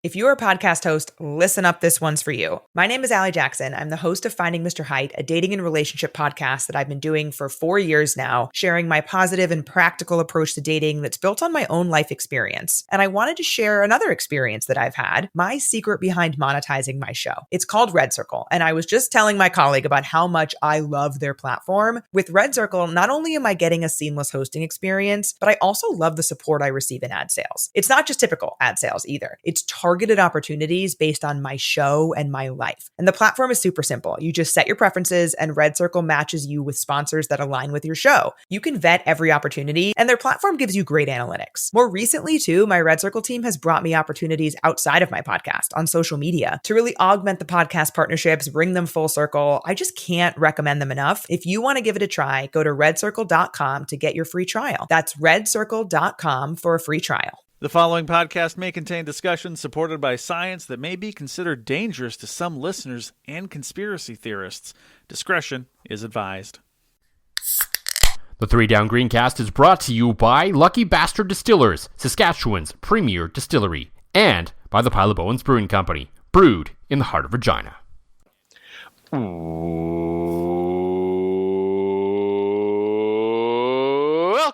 If you're a podcast host, listen up, this one's for you. My name is Allie Jackson. I'm the host of Finding Mr. Height, a dating and relationship podcast that I've been doing for 4 years now, sharing my positive and practical approach to dating that's built on my own life experience. And I wanted to share another experience that I've had, my secret behind monetizing my show. It's called Red Circle, and I was just telling my colleague about how much I love their platform. With Red Circle, not only am I getting a seamless hosting experience, but I also love the support I receive in ad sales. It's not just typical ad sales either. It's targeted opportunities based on my show and my life. And the platform is super simple. You just set your preferences and Red Circle matches you with sponsors that align with your show. You can vet every opportunity and their platform gives you great analytics. More recently too, my Red Circle team has brought me opportunities outside of my podcast on social media to really augment the podcast partnerships, bring them full circle. I just can't recommend them enough. If you want to give it a try, go to redcircle.com to get your free trial. That's redcircle.com for a free trial. The following podcast may contain discussions supported by science that may be considered dangerous to some listeners and conspiracy theorists. Discretion is advised. The 3 Down Greencast is brought to you by Lucky Bastard Distillers, Saskatchewan's premier distillery, and by the Pile of Bones Brewing Company, brewed in the heart of Regina.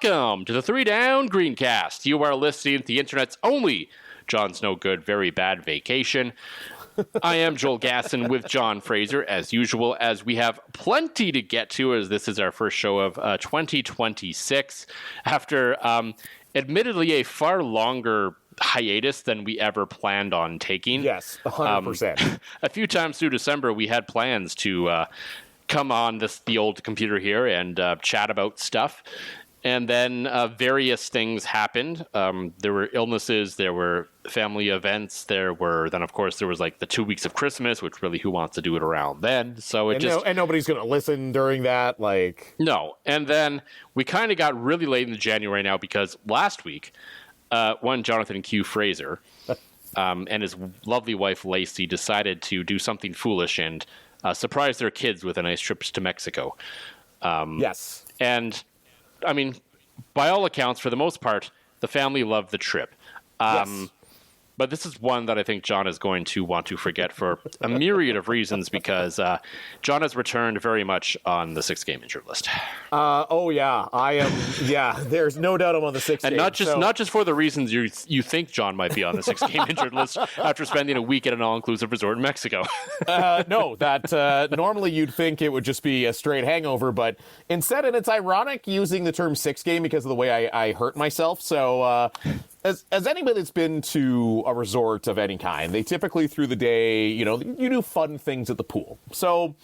Welcome to the 3 Down Greencast. You are listening to the internet's only John's No Good, Very Bad Vacation. I am Joel Gasson with John Fraser, as usual, as we have plenty to get to, as this is our first show of 2026, after admittedly a far longer hiatus than we ever planned on taking. Yes, 100%. A few times through December, we had plans to come on the old computer here and chat about stuff. And then various things happened. There were illnesses, there were family events, then of course there was like the 2 weeks of Christmas, which really who wants to do it around then? So and nobody's going to listen during that, No. And then we kind of got really late into January now because last week, one Jonathan Q. Fraser and his lovely wife Lacey decided to do something foolish and surprise their kids with a nice trip to Mexico. Yes. And I mean, by all accounts, for the most part, the family loved the trip. Yes. But this is one that I think John is going to want to forget for a myriad of reasons because John has returned very much on the 6-game injured list. Oh, yeah. I am. Yeah, there's no doubt I'm on the 6 And game. not just for the reasons you think John might be on the 6-game injured list after spending a week at an all-inclusive resort in Mexico. No, that normally you'd think it would just be a straight hangover, but instead, and it's ironic using the term 6-game because of the way I hurt myself. So as anybody that's been to a resort of any kind, they typically through the day, you do fun things at the pool. So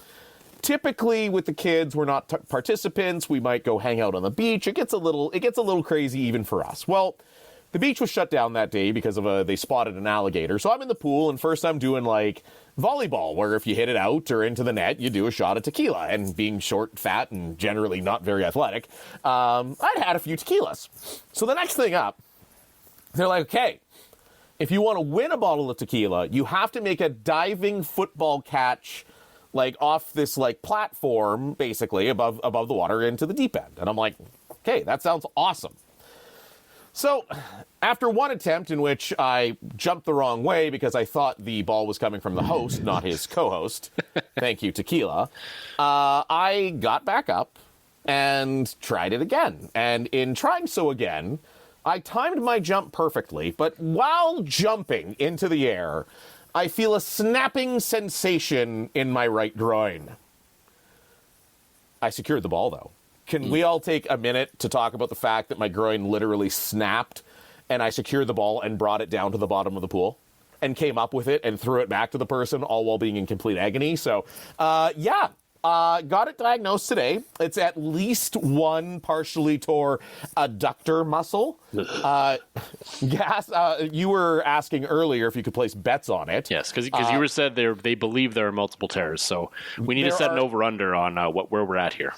typically with the kids, we're not participants. We might go hang out on the beach. It gets a little crazy even for us. Well, the beach was shut down that day because of they spotted an alligator. So I'm in the pool, and first I'm doing volleyball, where if you hit it out or into the net, you do a shot of tequila. And being short, fat, and generally not very athletic, I'd had a few tequilas. So the next thing up, they're like, okay, if you want to win a bottle of tequila, you have to make a diving football catch, off this platform, basically above the water into the deep end. And I'm like, okay, that sounds awesome. So after one attempt in which I jumped the wrong way because I thought the ball was coming from the host, not his co-host, thank you, tequila, I got back up and tried it again. And in trying so again, I timed my jump perfectly, but while jumping into the air, I feel a snapping sensation in my right groin. I secured the ball, though. Can we all take a minute to talk about the fact that my groin literally snapped and I secured the ball and brought it down to the bottom of the pool and came up with it and threw it back to the person, all while being in complete agony? So, yeah. Got it diagnosed today. It's at least one partially tore adductor muscle. You were asking earlier if you could place bets on it. Yes, because you were said they believe there are multiple tears. So we need to set an over-under on where we're at here.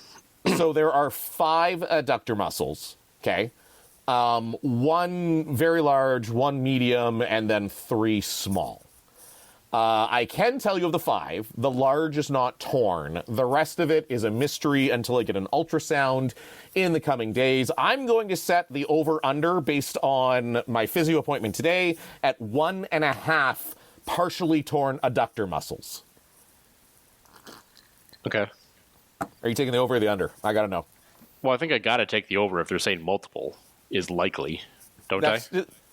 So there are 5 adductor muscles, okay? 1 very large, 1 medium, and then 3 small. I can tell you of the 5, the large is not torn. The rest of it is a mystery until I get an ultrasound in the coming days. I'm going to set the over-under based on my physio appointment today at 1.5 partially torn adductor muscles. Okay. Are you taking the over or the under? I gotta know. Well, I think I gotta take the over if they're saying multiple is likely, don't I?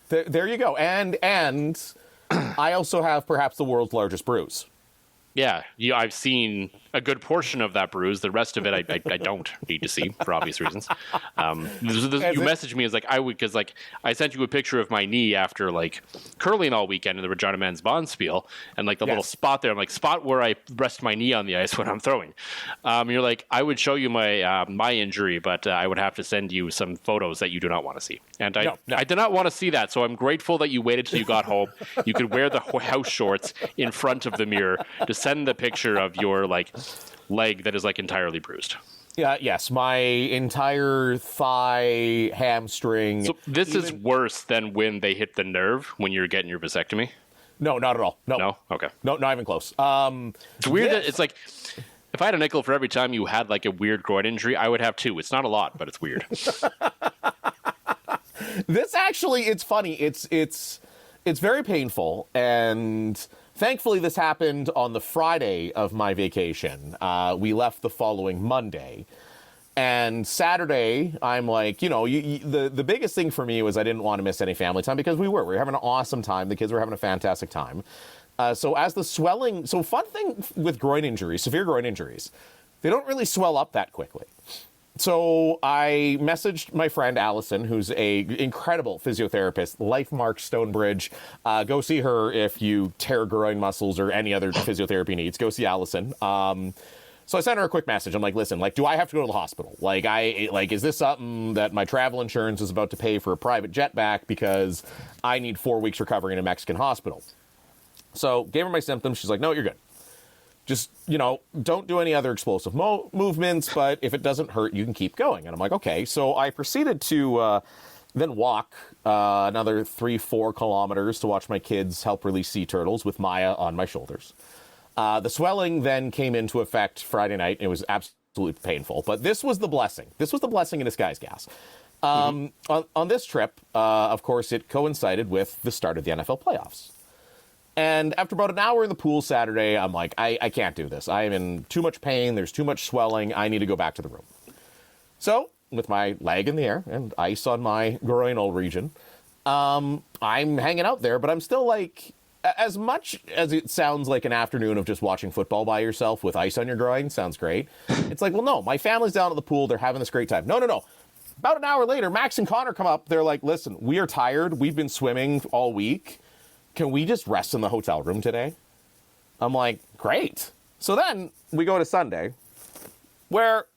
There you go. And I also have perhaps the world's largest bruise. Yeah, I've seen a good portion of that bruise. The rest of it, I don't need to see for obvious reasons. You messaged me as like because I sent you a picture of my knee after like curling all weekend in the Regina Men's Bonspiel, and like the little spot there. I'm like, spot where I rest my knee on the ice when I'm throwing. You're like, I would show you my injury, but I would have to send you some photos that you do not want to see, and I did not want to see that. So I'm grateful that you waited till you got home. You could wear the house shorts in front of the mirror to send the picture of your like leg that is like entirely bruised. Yes, my entire thigh, hamstring. So this is worse than when they hit the nerve when you're getting your vasectomy? No, not at all. No? Okay. No, not even close. It's weird that it's like, if I had a nickel for every time you had like a weird groin injury, I would have 2. It's not a lot, but it's weird. This actually, it's funny. It's very painful, and thankfully, this happened on the Friday of my vacation. We left the following Monday. And Saturday, I'm like, the biggest thing for me was I didn't want to miss any family time because we were having an awesome time. The kids were having a fantastic time. So as the swelling, fun thing with groin injuries, severe groin injuries, they don't really swell up that quickly. So I messaged my friend Allison, who's a incredible physiotherapist, LifeMark Stonebridge. Go see her if you tear groin muscles or any other physiotherapy needs. Go see Allison. So I sent her a quick message. I'm like, listen, do I have to go to the hospital? Is this something that my travel insurance is about to pay for a private jet back because I need 4 weeks recovery in a Mexican hospital? So gave her my symptoms. She's like, no, you're good. Just, don't do any other explosive movements, but if it doesn't hurt, you can keep going. And I'm like, okay. So I proceeded to then walk another 3-4 kilometers to watch my kids help release sea turtles with Maya on my shoulders. The swelling then came into effect Friday night. It was absolutely painful. But this was the blessing. This was the blessing in disguise, Gas. On this trip, of course, it coincided with the start of the NFL playoffs. And after about an hour in the pool Saturday, I'm like, I can't do this. I am in too much pain. There's too much swelling. I need to go back to the room. So, with my leg in the air and ice on my groinal region, I'm hanging out there, but I'm still like, as much as it sounds like an afternoon of just watching football by yourself with ice on your groin, sounds great. It's like, well, no, my family's down at the pool. They're having this great time. No. About an hour later, Max and Connor come up. They're like, listen, we are tired. We've been swimming all week. Can we just rest in the hotel room today? I'm like, great. So then we go to Sunday, where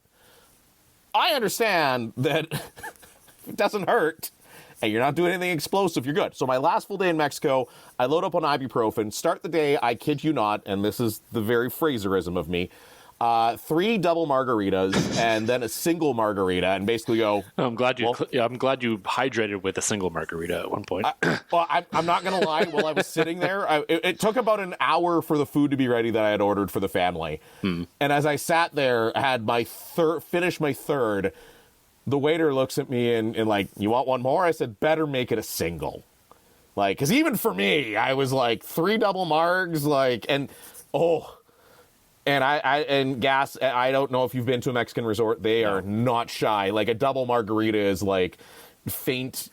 I understand that it doesn't hurt and you're not doing anything explosive, you're good. So my last full day in Mexico, I load up on ibuprofen, start the day, I kid you not, and this is the very Fraserism of me, 3 double margaritas and then a single margarita, and basically go. I'm glad you hydrated with a single margarita at one point. I'm not gonna lie. While I was sitting there, it took about an hour for the food to be ready that I had ordered for the family. And as I sat there, I had my finished my third. The waiter looks at me and like, you want one more? I said, better make it a single. Like, because even for me, I was like 3 double margs, And and Gas, I don't know if you've been to a Mexican resort. They are not shy. Like, a double margarita is like faint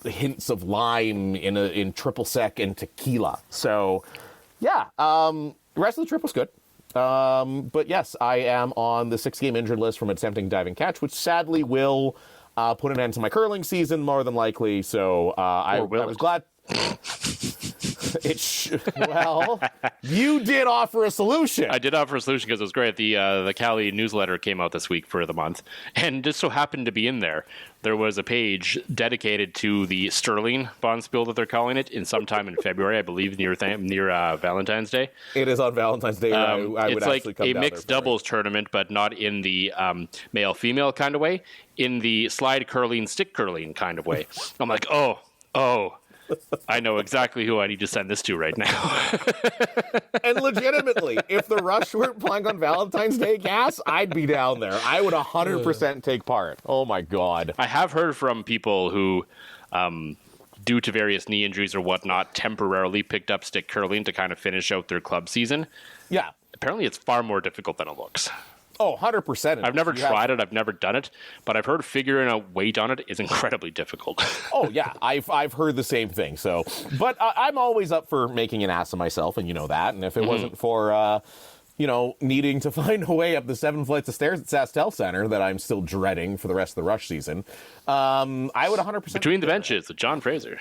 hints of lime in triple sec and tequila. So, yeah, the rest of the trip was good. But yes, I am on the 6-game injured list from attempting diving catch, which sadly will put an end to my curling season more than likely. So I was glad. Well, you did offer a solution. I did offer a solution because it was great. The Cali newsletter came out this week for the month, and just so happened to be in there. There was a page dedicated to the Sterling Bonspiel that they're calling it in sometime in February, I believe, near Valentine's Day. It is on Valentine's Day. It's like a mixed doubles tournament, but not in the male-female kind of way, in the slide curling, stick curling kind of way. I'm like, oh. I know exactly who I need to send this to right now. And legitimately, if the Rush weren't playing on Valentine's Day, Gas, I'd be down there. I would 100% take part. Oh my God. I have heard from people who, due to various knee injuries or whatnot, temporarily picked up stick curling to kind of finish out their club season. Yeah. Apparently it's far more difficult than it looks. Oh, 100%. I've never tried it. I've never done it, but I've heard figuring out weight on it is incredibly difficult. Oh yeah, I've heard the same thing. So, but I'm always up for making an ass of myself, and you know that. And if it wasn't for needing to find a way up the 7 flights of stairs at SaskTel Center that I'm still dreading for the rest of the Rush season, I would 100%. Between the benches with John Fraser.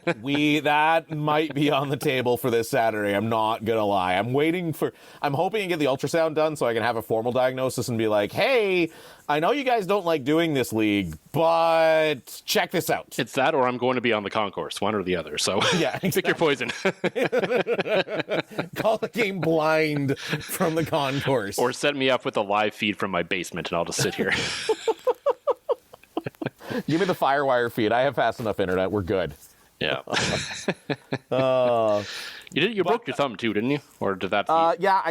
That might be on the table for this Saturday. I'm not going to lie. I'm hoping to get the ultrasound done so I can have a formal diagnosis and be like, hey, I know you guys don't like doing this league, but check this out. It's that or I'm going to be on the concourse, one or the other. So yeah, exactly. Pick your poison. Call the game blind from the concourse. Or set me up with a live feed from my basement and I'll just sit here. Give me the Firewire feed. I have fast enough internet. We're good. Yeah. You broke your thumb too, didn't you? Or did that? Yeah,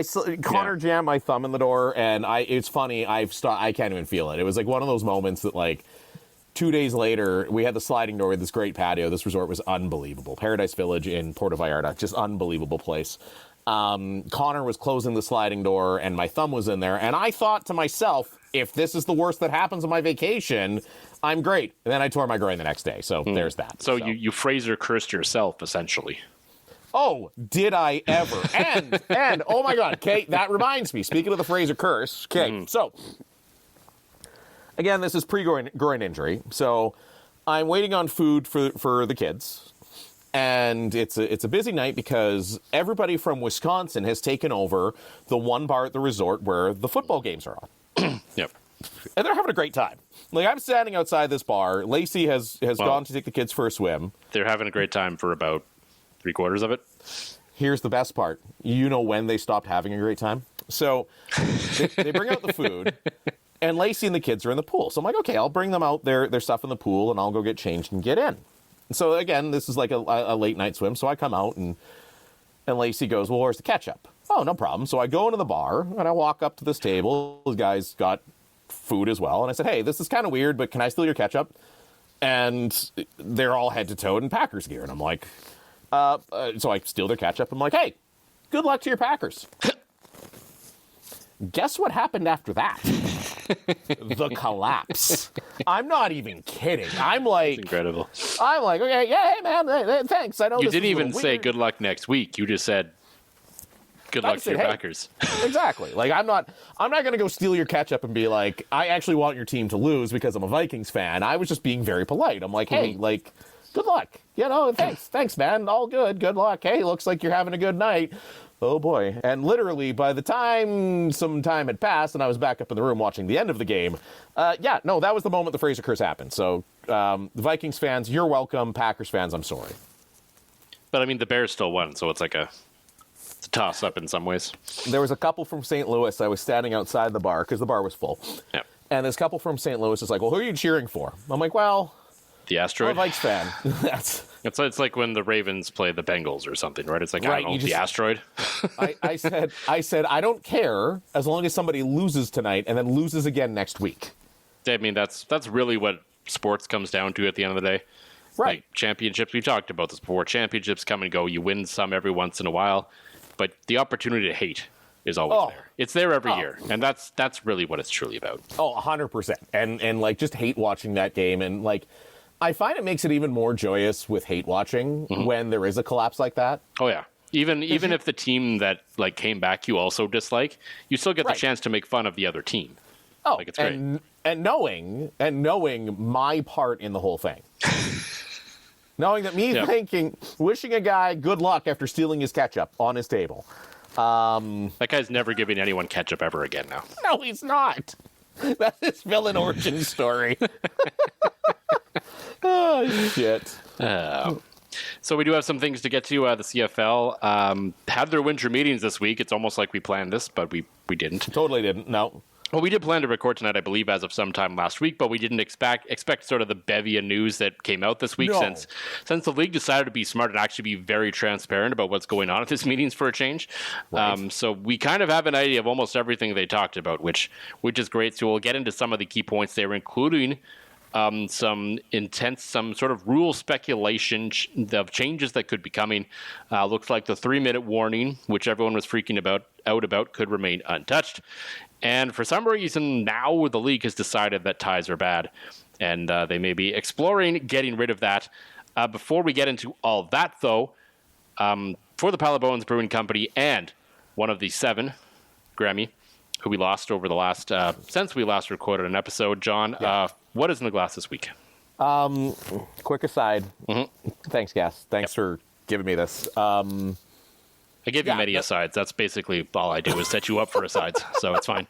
Connor jammed my thumb in the door, and it's funny. I can't even feel it. It was like one of those moments that, like, 2 days later, we had the sliding door with this great patio. This resort was unbelievable. Paradise Village in Puerto Vallarta, just unbelievable place. Connor was closing the sliding door, and my thumb was in there, and I thought to myself, if this is the worst that happens on my vacation, I'm great. And then I tore my groin the next day, so there's that. So you Fraser cursed yourself, essentially. Oh, did I ever? And oh my God, Kate, that reminds me. Speaking of the Fraser curse, okay, so again, this is pre-groin injury, so I'm waiting on food for the kids, and it's a busy night because everybody from Wisconsin has taken over the one bar at the resort where the football games are on. Yep. And they're having a great time. Like, I'm standing outside this bar. Lacey has gone to take the kids for a swim. They're having a great time for about 3/4 of it. Here's the best part. You know when they stopped having a great time? So they bring out the food, and Lacey and the kids are in the pool. So I'm like, okay, I'll bring them out their stuff in the pool, and I'll go get changed and get in. And so, again, this is like a late night swim. So I come out, and Lacey goes, well, where's the ketchup? Oh, no problem. So I go into the bar, and I walk up to this table. The guy's got food as well. And I said, hey, this is kind of weird, but can I steal your ketchup? And they're all head to toe in Packers gear. And I'm like, so I steal their ketchup. I'm like, hey, good luck to your Packers. Guess what happened after that? The collapse. I'm not even kidding. I'm like, That's incredible. I'm like, okay, yeah, hey, man, hey, thanks. I know You this didn't is a even little say weird. good luck next week. You just said good luck to your Packers. Exactly. Like, I'm not going to go steal your ketchup and be like, I actually want your team to lose because I'm a Vikings fan. I was just being very polite. I'm like, hey, like, good luck. You know, thanks, man. All good. Good luck. Hey, looks like you're having a good night. Oh, boy. And literally, by the time some time had passed and I was back up in the room watching the end of the game, that was the moment the Fraser curse happened. So, the Vikings fans, you're welcome. Packers fans, I'm sorry. But, I mean, the Bears still won, so it's like it's a toss-up in some ways. There was a couple from St. Louis. I was standing outside the bar because the bar was full. Yeah. And this couple from St. Louis is like, well, who are you cheering for? I'm like, well, The I'm asteroid? a Vikes fan. It's like when the Ravens play the Bengals or something, right? It's like, Right, I don't know, you the just- asteroid. I said, I don't care as long as somebody loses tonight and then loses again next week. I mean, that's really what sports comes down to at the end of the day. Right. Like championships, we've talked about this before. Championships come and go. You win some every once in a while, but the opportunity to hate is always there. It's there every year, and that's really what it's truly about. Oh, 100%. And like, just hate watching that game. And like, I find it makes it even more joyous with hate watching when there is a collapse like that. Oh yeah. Even if the team that like came back you also dislike, you still get the chance to make fun of the other team. Oh, like, it's great. And knowing my part in the whole thing. Knowing that wishing a guy good luck after stealing his ketchup on his table. That guy's never giving anyone ketchup ever again now. No, he's not. That's his villain origin story. Oh, shit. So we do have some things to get to. The CFL had their winter meetings this week. It's almost like we planned this, but we didn't. Totally didn't. No. Well, we did plan to record tonight, I believe, as of sometime last week, but we didn't expect sort of the bevy of news that came out this week since the league decided to be smart and actually be very transparent about what's going on at these meetings for a change. Right. So we kind of have an idea of almost everything they talked about, which is great. So we'll get into some of the key points there, including some sort of rule speculation of changes that could be coming. Looks like the 3-minute warning, which everyone was freaking out about, could remain untouched. And for some reason, now the league has decided that ties are bad, and they may be exploring getting rid of that. Before we get into all that, though, for the Pile of Bones Brewing Company and one of the 7, Grammy, who we lost over the last since we last recorded an episode, John, what is in the glass this week? Quick aside. Mm-hmm. Thanks, Gas. Thanks for giving me this. I gave you many asides. That's basically all I do is set you up for asides, so it's fine.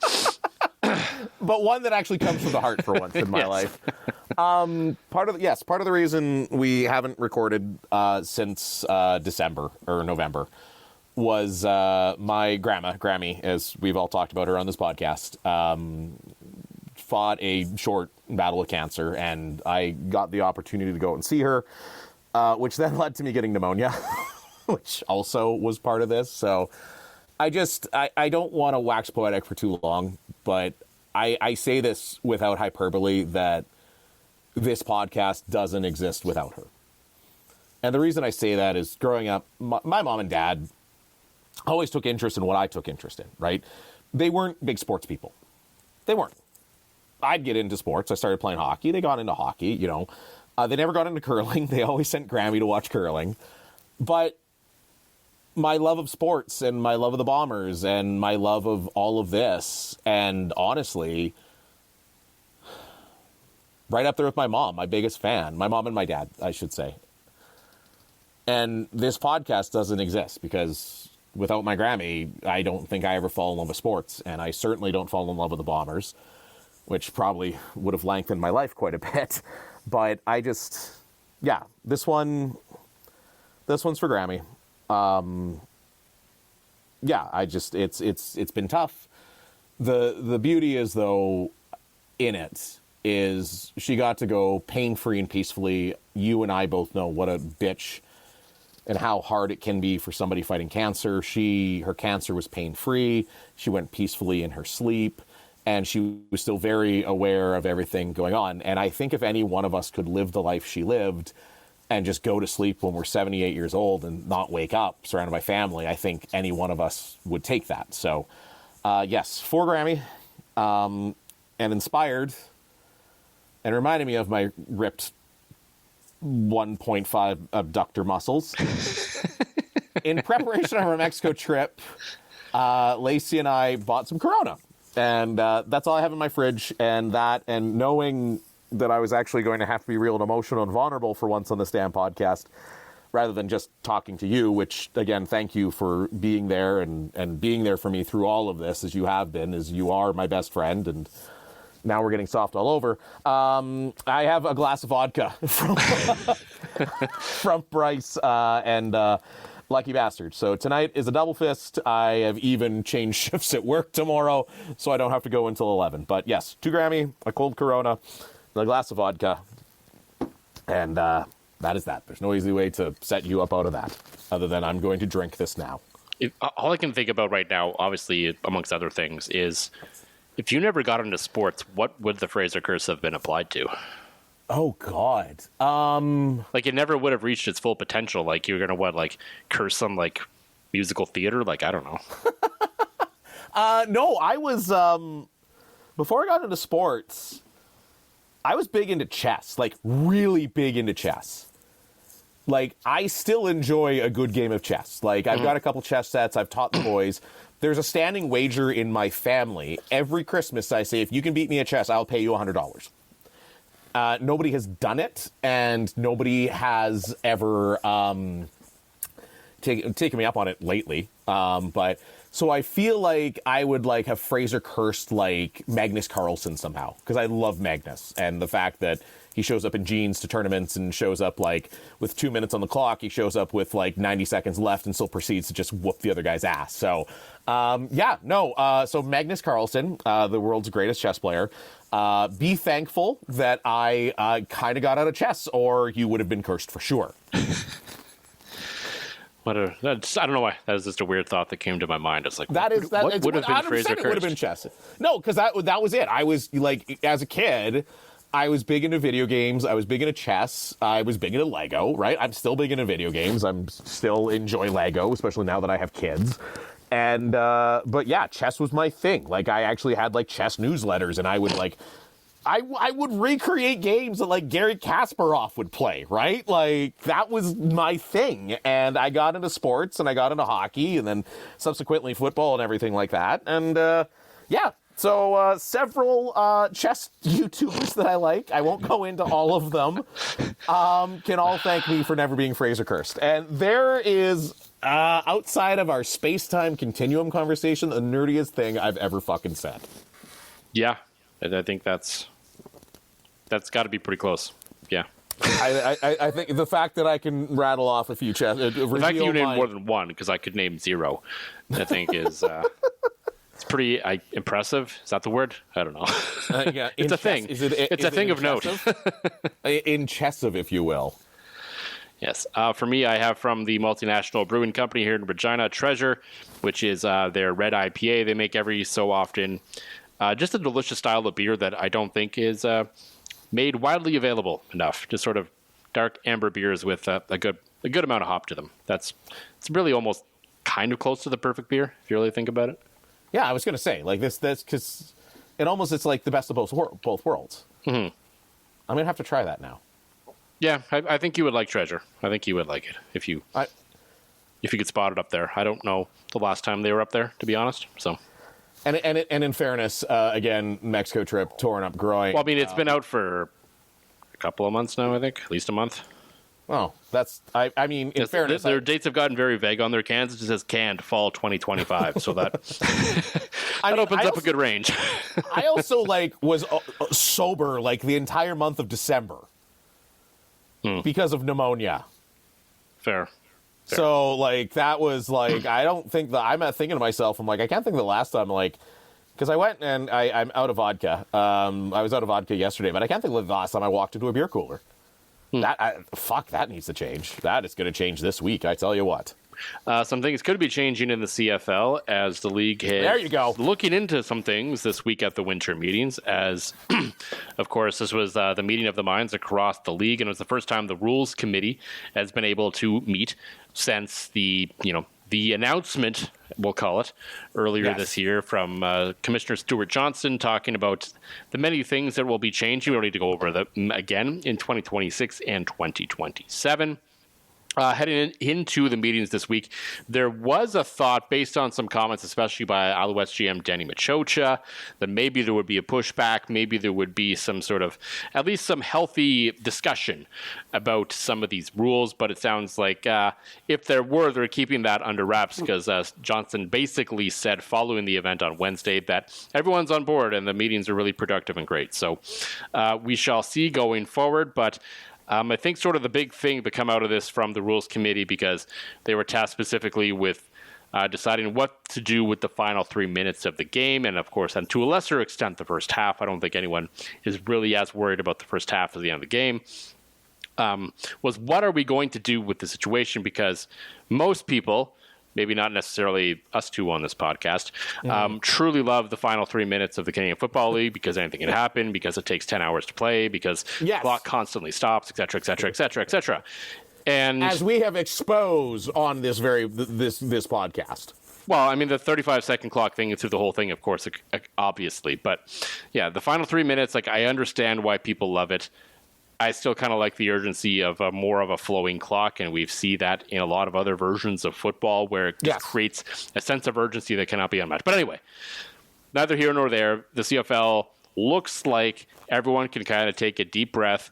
But one that actually comes from the heart for once in my life. Part of the reason we haven't recorded since December or November was my grandma, Grammy, as we've all talked about her on this podcast, fought a short battle with cancer, and I got the opportunity to go out and see her, which then led to me getting pneumonia. Which also was part of this. So I don't want to wax poetic for too long, but I say this without hyperbole that this podcast doesn't exist without her. And the reason I say that is growing up, my mom and dad always took interest in what I took interest in, right? They weren't big sports people. They weren't. I'd get into sports. I started playing hockey. They got into hockey, you know. They never got into curling. They always sent Grammy to watch curling. But my love of sports and my love of the Bombers and my love of all of this, and honestly, right up there with my mom, my biggest fan, my mom and my dad, I should say. And this podcast doesn't exist because without my Grammy, I don't think I ever fall in love with sports, and I certainly don't fall in love with the Bombers, which probably would have lengthened my life quite a bit. But I just, this one's for Grammy. It's been tough. The beauty is, though, in it is she got to go pain-free and peacefully. You and I both know what a bitch and how hard it can be for somebody fighting cancer. Her cancer was pain-free. She went peacefully in her sleep, and she was still very aware of everything going on. And I think if any one of us could live the life she lived and just go to sleep when we're 78 years old and not wake up surrounded by family, I think any one of us would take that. So, yes, for Grammy, and inspired, and reminded me of my ripped 1.5 abductor muscles. In preparation of our Mexico trip, Lacey and I bought some Corona. And that's all I have in my fridge. And knowing that I was actually going to have to be real and emotional and vulnerable for once on this damn podcast, rather than just talking to you, which, again, thank you for being there and being there for me through all of this, as you have been, as you are my best friend, and now we're getting soft all over. I have a glass of vodka from Bryce and Lucky Bastard. So tonight is a double fist. I have even changed shifts at work tomorrow, so I don't have to go until 11. But yes, 2 Grammy, a cold Corona, a glass of vodka, and that is that. There's no easy way to set you up out of that, other than I'm going to drink this now. All I can think about right now, obviously, amongst other things, is if you never got into sports, what would the Fraser curse have been applied to? Oh, God. Like, it never would have reached its full potential. Like, you're going to, curse some, musical theater? I don't know. No, I was, before I got into sports, I was big into chess, really big into chess. I still enjoy a good game of chess. I've got a couple chess sets. I've taught the boys. There's a standing wager in my family. Every Christmas, I say, if you can beat me at chess, I'll pay you $100. Nobody has done it, and nobody has ever taken me up on it lately. But so I feel like I would have Fraser cursed Magnus Carlsen somehow, because I love Magnus, and the fact that he shows up in jeans to tournaments and shows up like with 2 minutes on the clock. He shows up with like 90 seconds left and still proceeds to just whoop the other guy's ass. So, so Magnus Carlsen, the world's greatest chess player, be thankful that I kind of got out of chess, or you would have been cursed for sure. I don't know why. That was just a weird thought that came to my mind. It's like, What would have been Fraser cursed? It would have been chess. No, because that was it. I was like, as a kid, I was big into video games. I was big into chess. I was big into Lego, right? I'm still big into video games. I'm still enjoy Lego, especially now that I have kids. And, but yeah, chess was my thing. Like, I actually had like chess newsletters, and I would like, I would recreate games that like Gary Kasparov would play, right? Like that was my thing. And I got into sports, and I got into hockey, and then subsequently football and everything like that. And so several chess YouTubers that I like, I won't go into all of them, can all thank me for never being Fraser cursed. And there is, outside of our space-time continuum conversation, the nerdiest thing I've ever fucking said. Yeah, I think that's got to be pretty close. Yeah. I think the fact that I can rattle off a few chess... the fact that you named more than one, because I could name 0, I think is... it's pretty impressive. Is that the word? I don't know. Yeah, it's a thing. It's a thing of note. Impressive, if you will. Yes. For me, I have from the multinational brewing company here in Regina, Treasure, which is their red IPA they make every so often. Just a delicious style of beer that I don't think is made widely available enough. Just sort of dark amber beers with a good amount of hop to them. It's really almost kind of close to the perfect beer, if you really think about it. Yeah, I was going to say, like, that's because it's like the best of both worlds. Mm-hmm. I'm going to have to try that now. Yeah, I think you would like Treasure. I think you would like it if you could spot it up there. I don't know the last time they were up there, to be honest. So, and in fairness, again, Mexico trip, torn up, growing. Well, I mean, it's been out for a couple of months now. I think at least a month. Oh, that's I mean, in fairness, their dates have gotten very vague on their cans. It just says canned fall 2025, so that opens up a good range. I also was sober the entire month of December because of pneumonia. Fair. So that was I don't think that I'm thinking to myself. I'm I can't think of the last time because I went and I'm out of vodka. I was out of vodka yesterday, but I can't think of the last time I walked into a beer cooler. That needs to change. That is going to change this week, I tell you what. Some things could be changing in the CFL as the league is looking into some things this week at the winter meetings, as, of course, this was the meeting of the minds across the league, and it was the first time the Rules Committee has been able to meet since the announcement, we'll call it, earlier this year from Commissioner Stuart Johnson talking about the many things that will be changing. We don't need to go over them again in 2026 and 2027. Heading into the meetings this week, there was a thought based on some comments, especially by Alouettes GM Danny Machocha, that maybe there would be a pushback, maybe there would be some sort of, at least some healthy discussion about some of these rules. But it sounds like if there were, they're keeping that under wraps because Johnson basically said following the event on Wednesday that everyone's on board and the meetings are really productive and great. So we shall see going forward, but I think sort of the big thing to come out of this from the Rules Committee, because they were tasked specifically with deciding what to do with the final 3 minutes of the game. And, of course, and to a lesser extent, the first half. I don't think anyone is really as worried about the first half as the end of the game. Was what are we going to do with the situation? Because most people, maybe not necessarily us two on this podcast, truly love the final 3 minutes of the Canadian Football League because anything can happen, because it takes 10 hours to play, because the clock constantly stops, et cetera, et cetera, et cetera, et cetera. And as we have exposed on this podcast. Well, I mean, the 35-second clock thing through the whole thing, of course, obviously. But, yeah, the final 3 minutes, I understand why people love it. I still kind of like the urgency of more of a flowing clock, and we see that in a lot of other versions of football where it just creates a sense of urgency that cannot be unmatched. But anyway, neither here nor there. The CFL looks like everyone can kind of take a deep breath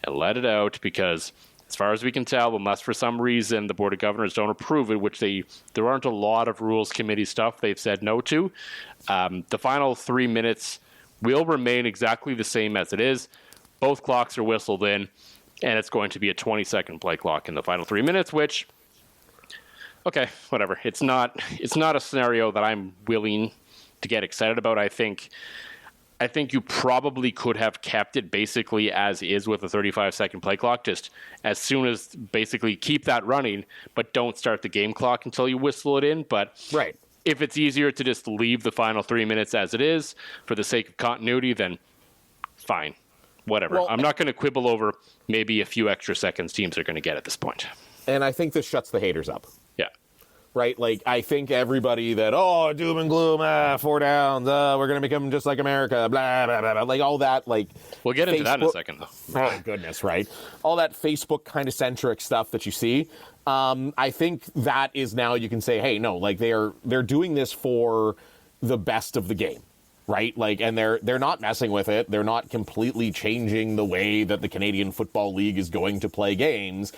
and let it out because, as far as we can tell, unless for some reason the Board of Governors don't approve it, which there aren't a lot of Rules Committee stuff they've said no to, the final 3 minutes will remain exactly the same as it is. both clocks are whistled in, and it's going to be a 20-second play clock in the final 3 minutes, which, okay, whatever. It's not a scenario that I'm willing to get excited about. I think you probably could have kept it basically as is with a 35-second play clock, just as soon as basically keep that running, but don't start the game clock until you whistle it in. But right. If it's easier to just leave the final 3 minutes as it is for the sake of continuity, then fine, whatever. Well, I'm not going to quibble over maybe a few extra seconds teams are going to get at this point. And I think this shuts the haters up. Yeah. Right? Like, I think everybody that, doom and gloom, 4 downs, we're going to become just like America, blah, blah, blah, blah, like all that, like... We'll get into that in a second, though. Oh, goodness, right? All that Facebook kind of centric stuff that you see, I think that is now you can say, hey, no, like, they're doing this for the best of the game, right? Like, and they're not messing with it. They're not completely changing the way that the Canadian Football League is going to play games.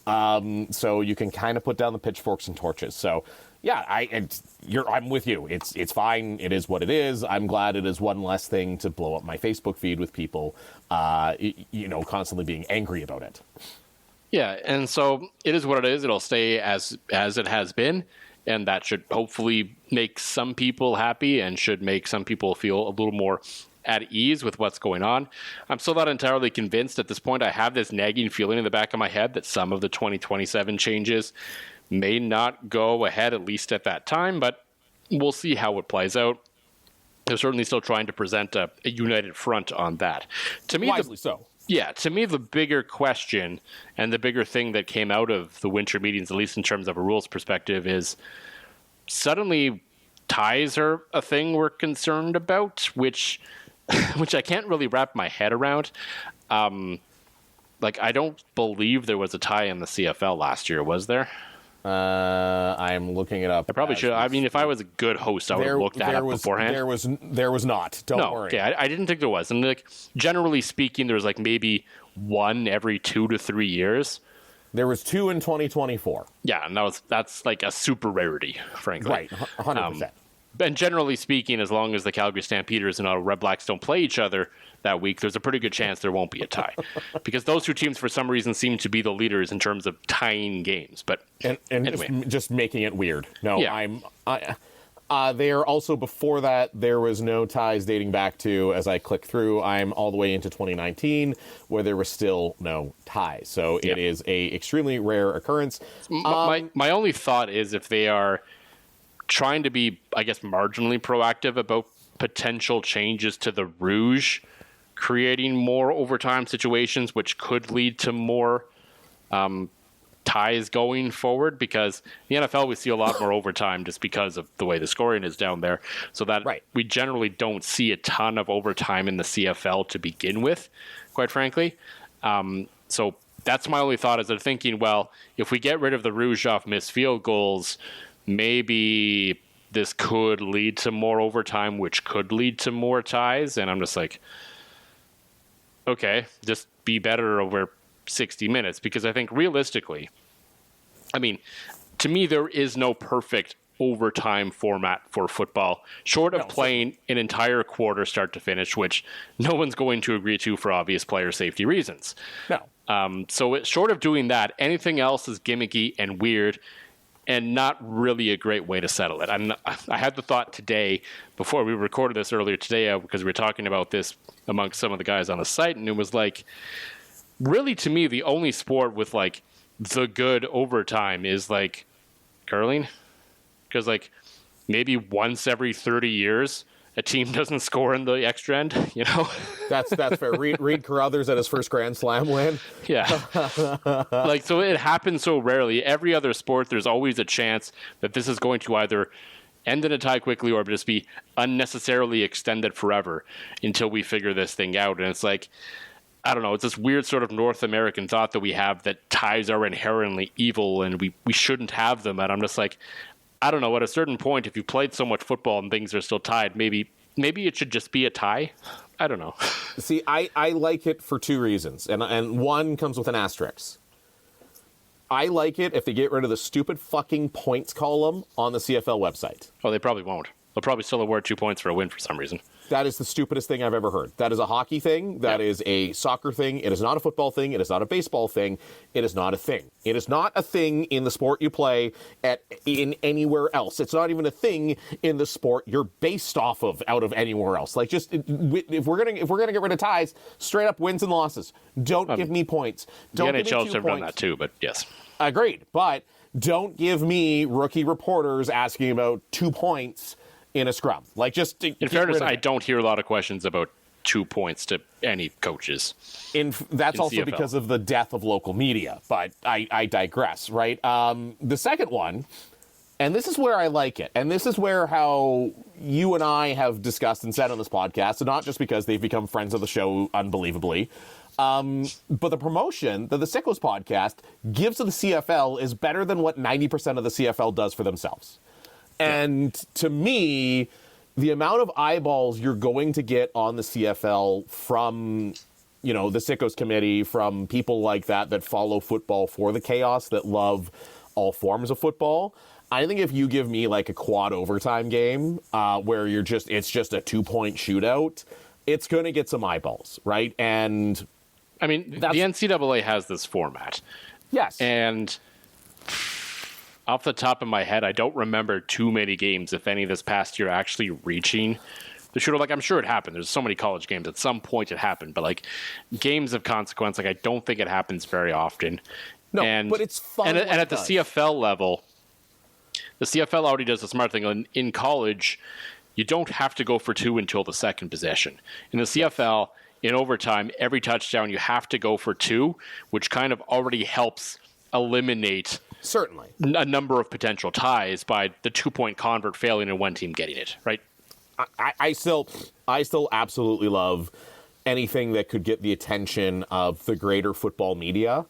So you can kind of put down the pitchforks and torches. So, yeah, I'm with you. It's fine. It is what it is. I'm glad it is one less thing to blow up my Facebook feed with people, constantly being angry about it. Yeah, and so it is what it is. It'll stay as it has been, and that should hopefully make some people happy and should make some people feel a little more at ease with what's going on. I'm still not entirely convinced at this point. I have this nagging feeling in the back of my head that some of the 2027 changes may not go ahead, at least at that time, but we'll see how it plays out. They're certainly still trying to present a united front on that. To me, wisely so. Yeah, to me, the bigger question and the bigger thing that came out of the winter meetings, at least in terms of a rules perspective, is suddenly ties are a thing we're concerned about, which I can't really wrap my head around. I don't believe there was a tie in the CFL last year, was there? I'm looking it up. I probably should. I mean, if I was a good host, I would have looked that up beforehand. There was not. Don't worry. Okay, I didn't think there was. And generally speaking, there was maybe one every 2 to 3 years. There was 2 in 2024. Yeah, and that's like a super rarity, frankly. Right, 100%. And generally speaking, as long as the Calgary Stampeders and Red Blacks don't play each other that week, there's a pretty good chance there won't be a tie. Because those two teams, for some reason, seem to be the leaders in terms of tying games. But and anyway. just making it weird. No, yeah. There also, before that, there was no ties dating back to, as I click through, I'm all the way into 2019, where there was still no ties. So it is a extremely rare occurrence. My only thought is if they are trying to be, I guess, marginally proactive about potential changes to the Rouge, creating more overtime situations, which could lead to more ties going forward, because in the NFL we see a lot more overtime just because of the way the scoring is down there. So that we generally don't see a ton of overtime in the CFL to begin with, quite frankly. So that's my only thought, is they're thinking, well, if we get rid of the Rouge off missed field goals, maybe this could lead to more overtime, which could lead to more ties. And I'm just like, okay, just be better over 60 minutes. Because I think realistically, I mean, to me, there is no perfect overtime format for football, short of playing an entire quarter start to finish, which no one's going to agree to for obvious player safety reasons. No. So it's short of doing that, anything else is gimmicky and weird, and not really a great way to settle it. I had the thought today, before we recorded this earlier today, because we were talking about this amongst some of the guys on the site, and it was like, really, to me, the only sport with the good overtime is curling, because maybe once every 30 years a team doesn't score in the extra end, That's fair. Reed Carruthers at his first Grand Slam win. Yeah. So it happens so rarely. Every other sport, there's always a chance that this is going to either end in a tie quickly or just be unnecessarily extended forever until we figure this thing out. And it's I don't know, it's this weird sort of North American thought that we have that ties are inherently evil and we shouldn't have them. And I'm just I don't know, at a certain point, if you played so much football and things are still tied, maybe it should just be a tie. I don't know. See, I like it for 2 reasons, and one comes with an asterisk. I like it if they get rid of the stupid fucking points column on the CFL website. Oh, they probably won't. They'll probably still award 2 points for a win for some reason. That is the stupidest thing I've ever heard. That is a hockey thing. That is a soccer thing. It is not a football thing. It is not a baseball thing. It is not a thing. It is not a thing in the sport you play in anywhere else. It's not even a thing in the sport you're based off of out of anywhere else. Like, just if we're gonna get rid of ties, straight up wins and losses. Don't give me points. Don't the give me NHL 2 should have points. done that too, but yes. Agreed. But don't give me rookie reporters asking about 2 points in a scrum. Like, just in fairness, I don't hear a lot of questions about 2 points to any coaches. That's also CFL. because of the death of local media, but I digress, right? The second one, and this is where I like it, and this is where how you and I have discussed and said on this podcast, and not just because they've become friends of the show unbelievably, but the promotion that the Sickos podcast gives to the CFL is better than what 90% of the CFL does for themselves. And to me, the amount of eyeballs you're going to get on the CFL from, the Sickos committee, from people like that follow football for the chaos, that love all forms of football. I think if you give me like a quad overtime game where it's just a 2-point shootout, it's going to get some eyeballs, right? And I mean, the NCAA has this format. Yes. And off the top of my head, I don't remember too many games, if any, this past year actually reaching the shooter. Like, I'm sure it happened. There's so many college games. At some point it happened. But, like, games of consequence, like, I don't think it happens very often. No, but it's fun. And at the CFL level, the CFL already does a smart thing. In college, you don't have to go for 2 until the second possession. In the CFL, in overtime, every touchdown, you have to go for 2, which kind of already helps eliminate certainly a number of potential ties by the 2-point convert failing and one team getting it, right? I still absolutely love anything that could get the attention of the greater football media.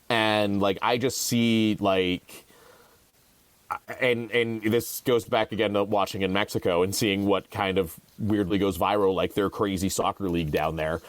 And like, I just see like, and this goes back again to watching in Mexico and seeing what kind of weirdly goes viral, like their crazy soccer league down there.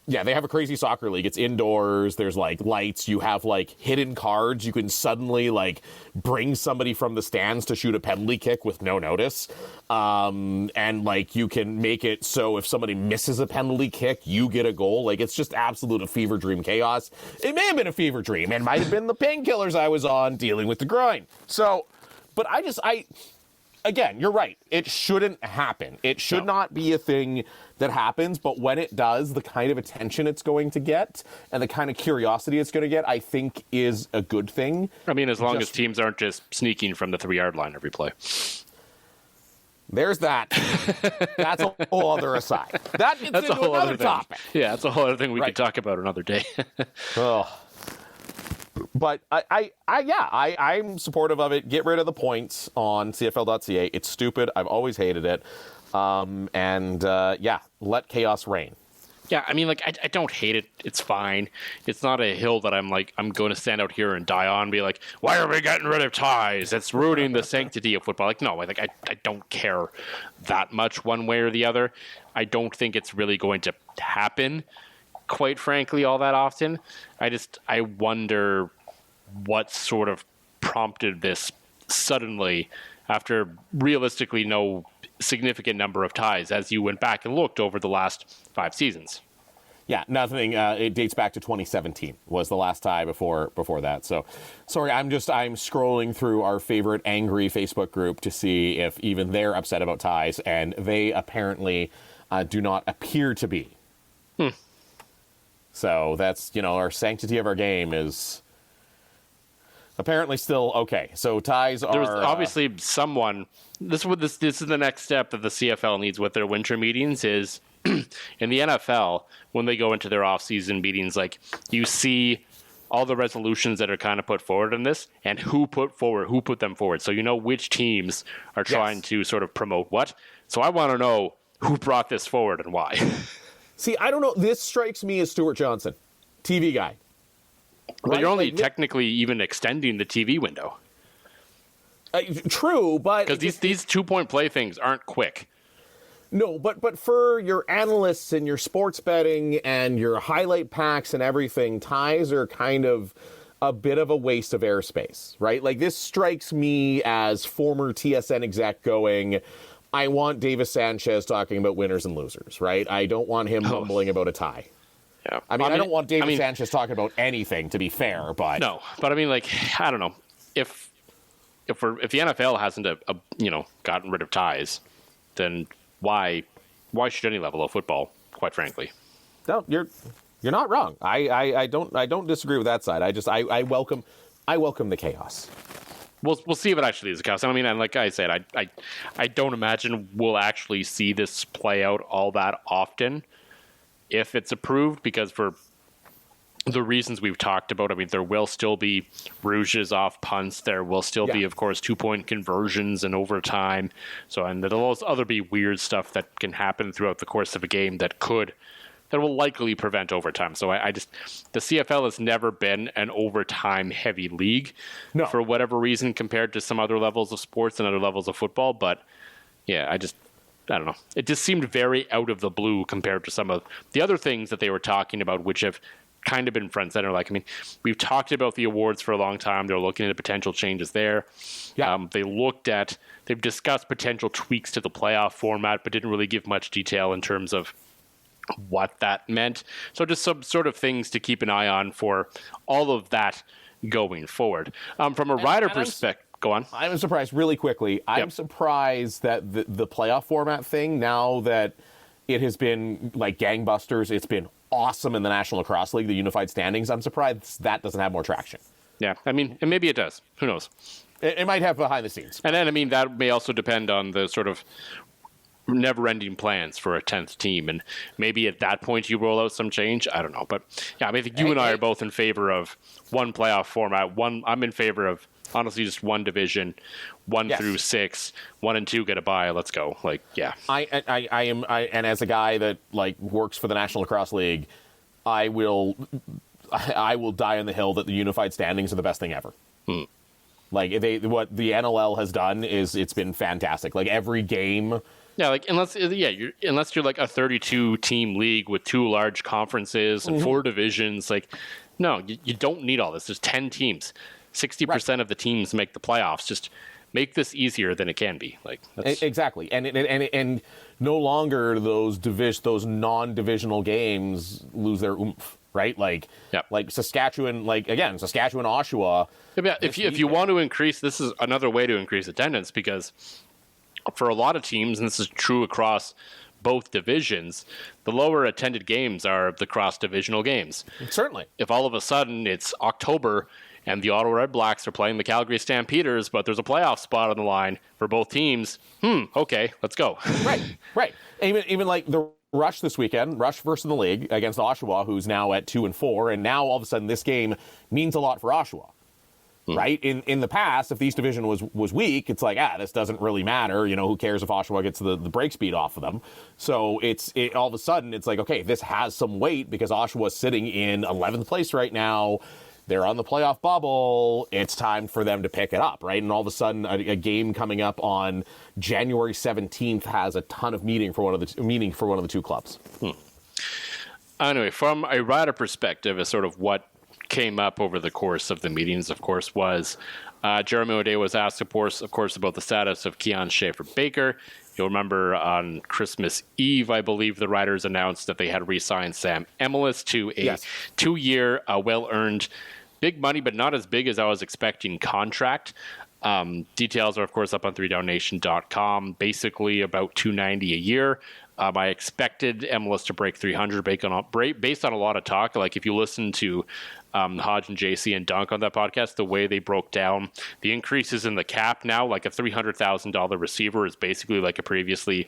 Yeah, they have a crazy soccer league. It's indoors. There's like lights. You have like hidden cards. You can suddenly like bring somebody from the stands to shoot a penalty kick with no notice. And like you can make it so if somebody misses a penalty kick, you get a goal. Like, it's just absolute a fever dream chaos. It may have been a fever dream. It might have been the painkillers I was on dealing with the groin. So, but again, you're right. It shouldn't happen. It should not be a thing that happens, but when it does, the kind of attention it's going to get and the kind of curiosity it's going to get, I think is a good thing. I mean, as long as teams aren't just sneaking from the 3-yard line every play. There's that. That's a whole other aside. That's a whole other topic. Yeah, that's a whole other thing we could talk about another day. But I'm supportive of it. Get rid of the points on CFL.ca. It's stupid. I've always hated it. Let chaos reign. Yeah, I mean, like, I don't hate it. It's fine. It's not a hill that I'm going to stand out here and die on and be like, why are we getting rid of ties? It's ruining the sanctity of football. Like, no, I don't care that much one way or the other. I don't think it's really going to happen, quite frankly, all that often. I wonder what sort of prompted this suddenly after realistically no significant number of ties as you went back and looked over the last 5 seasons. Yeah, nothing. It dates back to 2017 was the last tie before that. So, sorry, I'm scrolling through our favorite angry Facebook group to see if even they're upset about ties, and they apparently do not appear to be. So that's, our sanctity of our game is apparently still okay. So ties are... There's obviously someone... This is the next step that the CFL needs with their winter meetings is in the NFL, when they go into their off-season meetings, like, you see all the resolutions that are kind of put forward in this and who put them forward. So you know which teams are trying to sort of promote what. So I want to know who brought this forward and why. See, I don't know. This strikes me as Stuart Johnson, TV guy. But you're only technically even extending the TV window. True, but... Because these 2-point play things aren't quick. No, but for your analysts and your sports betting and your highlight packs and everything, ties are kind of a bit of a waste of airspace, right? Like, this strikes me as former TSN exec going, I want Davis Sanchez talking about winners and losers, right? I don't want him mumbling about a tie. Yeah. I don't want Davis Sanchez talking about anything, to be fair, but... No, but I mean, like, I don't know. If the NFL hasn't, gotten rid of ties, then why should any level of football, quite frankly? No, you're not wrong. I don't disagree with that side. I welcome the chaos. We'll see if it actually is a chaos. I mean, and like I said, I don't imagine we'll actually see this play out all that often if it's approved, because for the reasons we've talked about, I mean, there will still be rouges off punts. There will still be, of course, 2-point conversions and overtime. So, and there'll also be weird stuff that can happen throughout the course of a game that will likely prevent overtime. So the CFL has never been an overtime heavy league for whatever reason compared to some other levels of sports and other levels of football. But yeah, I don't know. It just seemed very out of the blue compared to some of the other things that they were talking about, which have kind of been front center. Like, I mean, we've talked about the awards for a long time. They're looking at potential changes there. Yeah. They've discussed potential tweaks to the playoff format, but didn't really give much detail in terms of what that meant. So just some sort of things to keep an eye on for all of that going forward. From a rider perspective, go on. I'm surprised, really quickly, I'm surprised that the playoff format thing, now that it has been like gangbusters, it's been awesome in the National Lacrosse League, the unified standings, I'm surprised that doesn't have more traction. Yeah, I mean, and maybe it does. Who knows? It might have behind the scenes. And then, I mean, that may also depend on the sort of never-ending plans for a 10th team, and maybe at that point you roll out some change. I don't know, but yeah, I mean, I think you and I are both in favor of one playoff format. I'm in favor of, honestly, just one division, 1 through 6, 1 and 2 get a bye. Let's go. Like, yeah. I am, and as a guy that like works for the National Lacrosse League, I will die on the hill that the unified standings are the best thing ever. Like, what the NLL has done is it's been fantastic. Like, every game. Yeah, like unless you're like a 32 team league with 2 large conferences and 4 divisions, like, no, you don't need all this. There's 10 teams. 60% of the teams make the playoffs. Just make this easier than it can be. Like, exactly, and no longer those non-divisional games lose their oomph, right? Like, like Saskatchewan, Oshawa. Yeah, if you want to increase, this is another way to increase attendance, because for a lot of teams, and this is true across both divisions, the lower attended games are the cross-divisional games. Certainly. If all of a sudden it's October and the Ottawa Red Blacks are playing the Calgary Stampeders, but there's a playoff spot on the line for both teams, okay, let's go. Right. Even like the Rush this weekend, Rush versus the league against Oshawa, who's now at 2-4, and now all of a sudden this game means a lot for Oshawa. Right? In the past, if the East Division was weak, it's like, this doesn't really matter. You know, who cares if Oshawa gets the break speed off of them? So all of a sudden, it's like, okay, this has some weight because Oshawa's sitting in 11th place right now. They're on the playoff bubble. It's time for them to pick it up, right? And all of a sudden, a game coming up on January 17th has a ton of meaning for one of the two clubs. Anyway, from a rider perspective, is sort of what came up over the course of the meetings, of course, was Jeremy O'Day was asked, of course, about the status of Kian Schaffer-Baker. You'll remember on Christmas Eve, I believe, the Riders announced that they had re-signed Sam Emilus to a 2-year, well-earned, big money, but not as big as I was expecting contract. Details are, of course, up on 3downnation.com. Basically, about $290 a year. I expected Emilus to break 300 based on a lot of talk. Like, if you listen to Hodge and JC and Dunk on that podcast, the way they broke down the increases in the cap now, like a $300,000 receiver is basically like a previously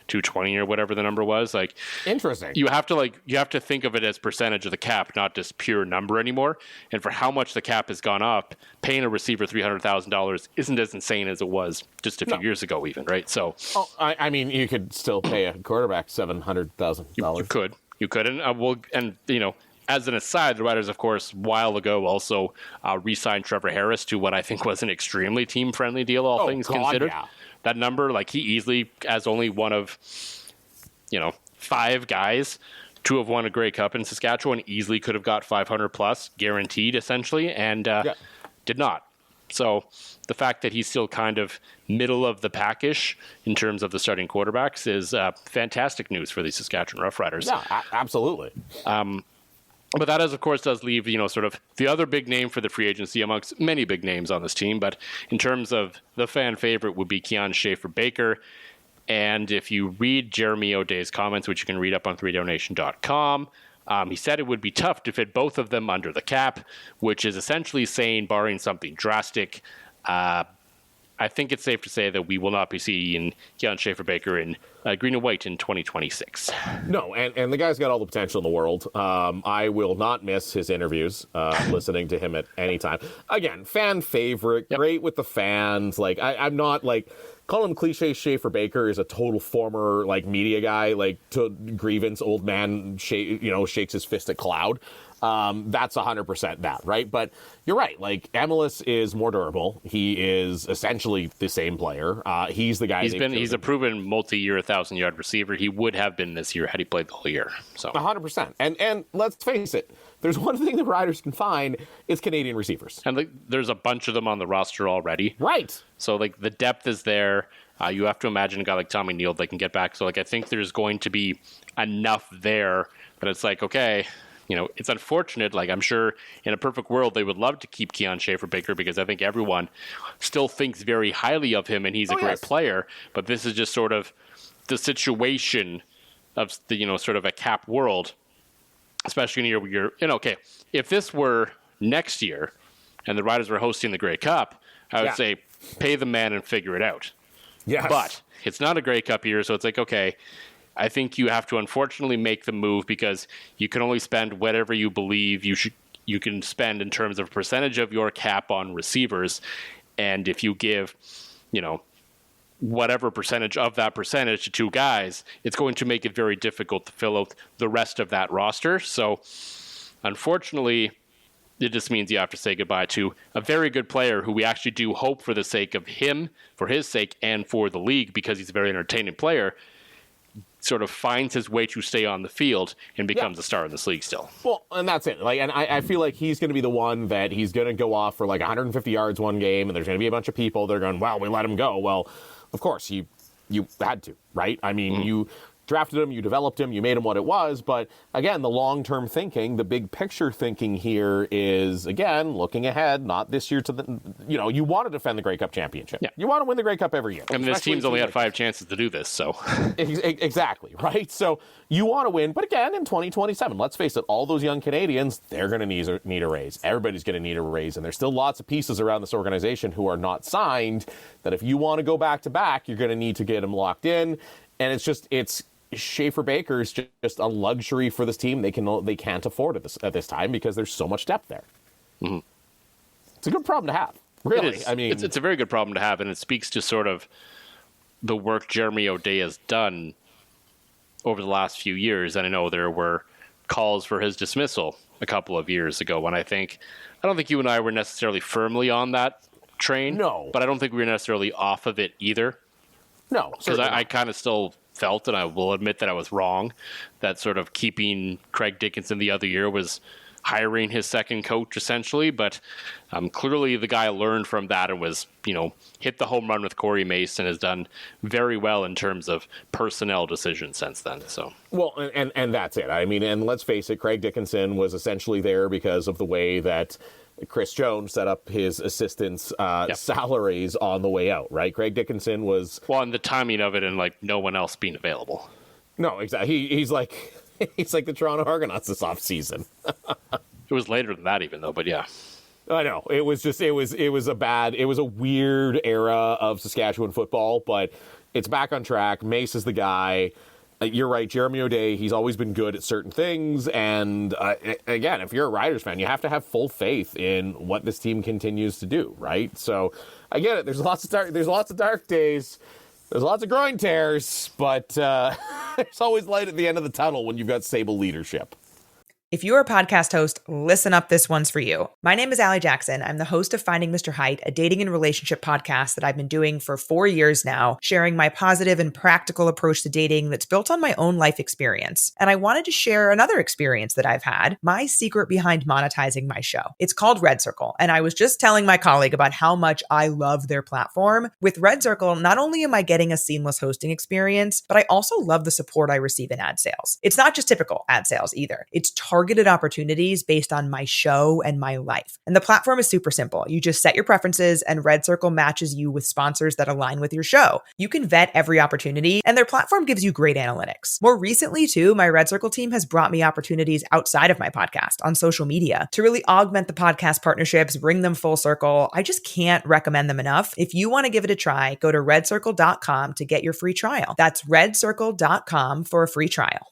$220 or whatever the number was. Like, interesting. You have to think of it as percentage of the cap, not just pure number anymore. And for how much the cap has gone up, paying a receiver $300,000 isn't as insane as it was just a few years ago, even, right? So, I mean, you could still pay a quarterback $700,000. You could, and you know. As an aside, the Riders, of course, a while ago also re-signed Trevor Harris to what I think was an extremely team-friendly deal, all things considered. Yeah. That number, like, he easily, as only one of, 5 guys, to have won a Grey Cup in Saskatchewan, easily could have got 500 plus, guaranteed essentially, and did not. So the fact that he's still kind of middle of the pack-ish in terms of the starting quarterbacks is fantastic news for the Saskatchewan Roughriders. Yeah, absolutely. But that, of course, does leave, sort of the other big name for the free agency amongst many big names on this team. But in terms of the fan favorite would be Kian Schaffer-Baker. And if you read Jeremy O'Day's comments, which you can read up on 3downation.com, he said it would be tough to fit both of them under the cap, which is essentially saying, barring something drastic, I think it's safe to say that we will not be seeing Kian Schaffer-Baker in green and white in 2026. No, and the guy's got all the potential in the world. I will not miss his interviews, listening to him at any time. Again, fan favorite, great with the fans. Like, I'm not, like, calling him cliche Schaffer-Baker is a total former, like, media guy, like, to grievance, old man, shakes his fist at cloud. That's 100% that, right? But you're right. Like, Emilus is more durable. He is essentially the same player. He's the guy. He's a proven multi-year 1,000-yard receiver. He would have been this year had he played the whole year. So 100%. And let's face it, there's one thing the Riders can find is Canadian receivers, and there's a bunch of them on the roster already. Right. So like the depth is there. You have to imagine a guy like Tommy Neal they can get back. So like I think there's going to be enough there. But it's like, okay. It's unfortunate. Like, I'm sure in a perfect world, they would love to keep Kian Schaffer-Baker because I think everyone still thinks very highly of him and he's a great player. But this is just sort of the situation of the, sort of a cap world, especially in a year where okay, if this were next year and the Riders were hosting the Grey Cup, I would say pay the man and figure it out. Yes. But it's not a Grey Cup year, so it's like, okay, I think you have to unfortunately make the move because you can only spend whatever you believe you can spend in terms of percentage of your cap on receivers. And if you give, whatever percentage of that percentage to two guys, it's going to make it very difficult to fill out the rest of that roster. So unfortunately, it just means you have to say goodbye to a very good player who we actually do hope for the sake of him, for his sake, and for the league, because he's a very entertaining player, sort of finds his way to stay on the field and becomes a star in this league still. Well, and that's it. Like, and I feel like he's going to be the one that he's going to go off for like 150 yards one game, and there's going to be a bunch of people that are going, well, we let him go. Well, of course, you had to, right? I mean, you drafted him, you developed him, you made him what it was. But again, the long-term thinking, the big picture thinking here is, again, looking ahead, not this year to the, you want to defend the Grey Cup championship. Yeah. You want to win the Grey Cup every year. I mean, this team's only had 5 chances to do this, so. Exactly, right? So you want to win, but again, in 2027, let's face it, all those young Canadians, they're going to need a raise. Everybody's going to need a raise, and there's still lots of pieces around this organization who are not signed that if you want to go back-to-back, you're going to need to get them locked in, and it's Schaffer-Baker is just a luxury for this team. They can't afford it at this time because there's so much depth there. Mm-hmm. It's a good problem to have. Really, it is. I mean, it's a very good problem to have, and it speaks to sort of the work Jeremy O'Day has done over the last few years. And I know there were calls for his dismissal a couple of years ago, when I don't think you and I were necessarily firmly on that train. No, but I don't think we were necessarily off of it either. No, because I kind of still felt, and I will admit that I was wrong, that sort of keeping Craig Dickinson the other year was hiring his second coach, essentially. But clearly the guy learned from that and was, hit the home run with Corey Mason, has done very well in terms of personnel decisions since then. So well, and that's it. I mean, and let's face it, Craig Dickinson was essentially there because of the way that Chris Jones set up his assistants' salaries on the way out, right? Craig Dickinson was... Well, and the timing of it and, no one else being available. No, exactly. He's like the Toronto Argonauts this offseason. It was later than that even, though, but yeah. I know. It was a weird era of Saskatchewan football, but it's back on track. Mace is the guy. You're right, Jeremy O'Day, he's always been good at certain things, and again, if you're a Riders fan, you have to have full faith in what this team continues to do, right? So, I get it, there's lots of dark days, there's lots of groin tears, but there's always light at the end of the tunnel when you've got stable leadership. If you're a podcast host, listen up, this one's for you. My name is Allie Jackson. I'm the host of Finding Mr. Height, a dating and relationship podcast that I've been doing for 4 years now, sharing my positive and practical approach to dating that's built on my own life experience. And I wanted to share another experience that I've had, my secret behind monetizing my show. It's called Red Circle, and I was just telling my colleague about how much I love their platform. With Red Circle, not only am I getting a seamless hosting experience, but I also love the support I receive in ad sales. It's not just typical ad sales either. It's targeted opportunities based on my show and my life. And the platform is super simple. You just set your preferences and Red Circle matches you with sponsors that align with your show. You can vet every opportunity and their platform gives you great analytics. More recently too, my Red Circle team has brought me opportunities outside of my podcast on social media to really augment the podcast partnerships, bring them full circle. I just can't recommend them enough. If you want to give it a try, go to redcircle.com to get your free trial. That's redcircle.com for a free trial.